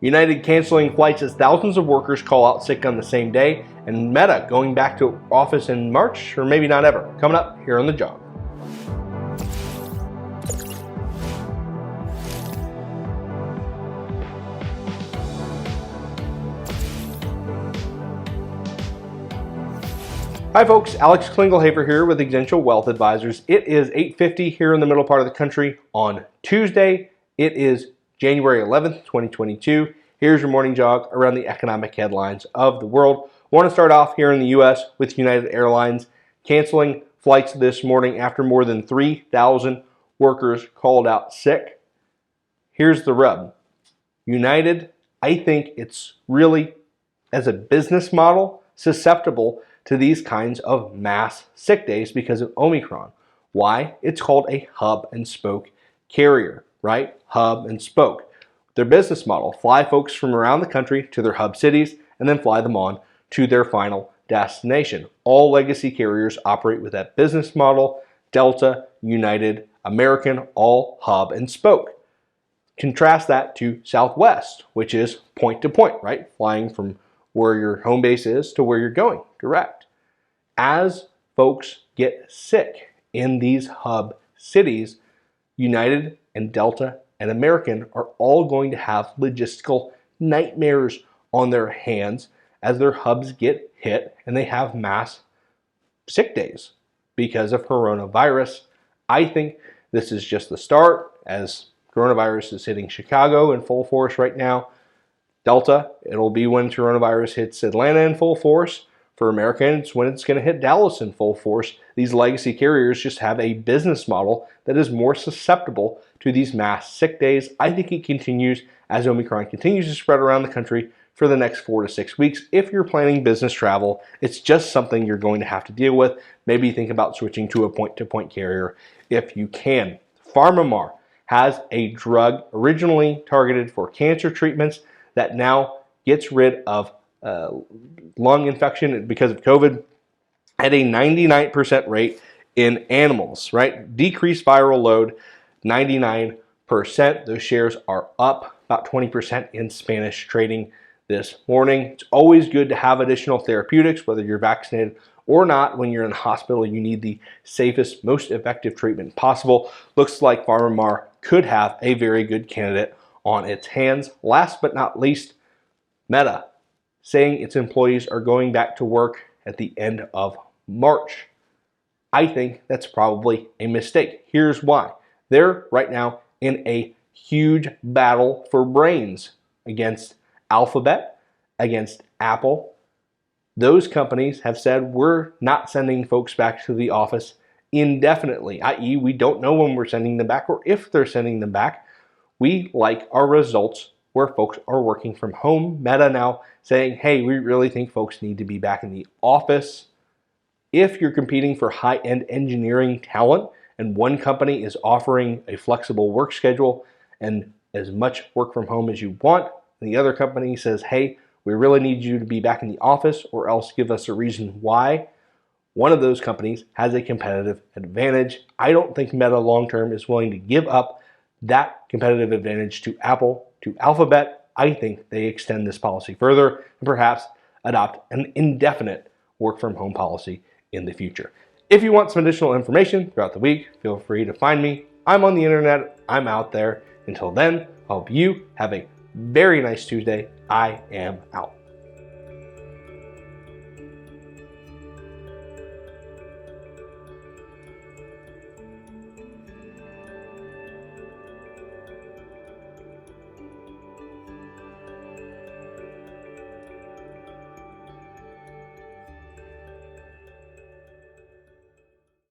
United canceling flights as thousands of workers call out sick on the same day, and Meta going back to office in March, or maybe not ever. Coming up here on The Jog. Hi folks, Alex Klingelhoeffer here with Exencial Wealth Advisors. It is 8:50 here in the middle part of the country on Tuesday. It is January 11th, 2022. Here's your morning jog around the economic headlines of the world. I want to start off here in the U.S. with United Airlines canceling flights this morning after more than 3,000 workers called out sick. Here's the rub. United, I think it's really, as a business model, susceptible to these kinds of mass sick days because of Omicron. Why? It's called a hub and spoke carrier, right? Hub and spoke. Their business model, fly folks from around the country to their hub cities and then fly them on to their final destination. All legacy carriers operate with that business model. Delta, United, American, all hub and spoke. Contrast that to Southwest, which is point to point, right? Flying from where your home base is to where you're going, direct. As folks get sick in these hub cities, United and Delta and American are all going to have logistical nightmares on their hands as their hubs get hit and they have mass sick days because of coronavirus. I think this is just the start, as coronavirus is hitting Chicago in full force right now. Delta, it'll be when coronavirus hits Atlanta in full force. For Americans, when it's going to hit Dallas in full force. These legacy carriers just have a business model that is more susceptible to these mass sick days. I think it continues as Omicron continues to spread around the country for the next 4 to 6 weeks. If you're planning business travel, it's just something you're going to have to deal with. Maybe think about switching to a point-to-point carrier if you can. PharmaMar has a drug originally targeted for cancer treatments that now gets rid of lung infection because of COVID at a 99% rate in animals, right? Decreased viral load, 99%. Those shares are up about 20% in Spanish trading this morning. It's always good to have additional therapeutics, whether you're vaccinated or not. When you're in the hospital, you need the safest, most effective treatment possible. Looks like PharmaMar could have a very good candidate on its hands. Last but not least, Meta saying its employees are going back to work at the end of March. I think that's probably a mistake. Here's why. They're right now in a huge battle for brains against Alphabet, against Apple. Those companies have said we're not sending folks back to the office indefinitely, i.e. we don't know when we're sending them back or if they're sending them back. We like our results where folks are working from home. Meta now saying, hey, we really think folks need to be back in the office. If you're competing for high-end engineering talent and one company is offering a flexible work schedule and as much work from home as you want, and the other company says, hey, we really need you to be back in the office or else give us a reason why, one of those companies has a competitive advantage. I don't think Meta long-term is willing to give up that competitive advantage to Apple, to Alphabet. I think they extend this policy further and perhaps adopt an indefinite work from home policy in the future. If you want some additional information throughout the week, feel free to find me. I'm on the internet. I'm out there. Until then, I hope you have a very nice Tuesday. I am out.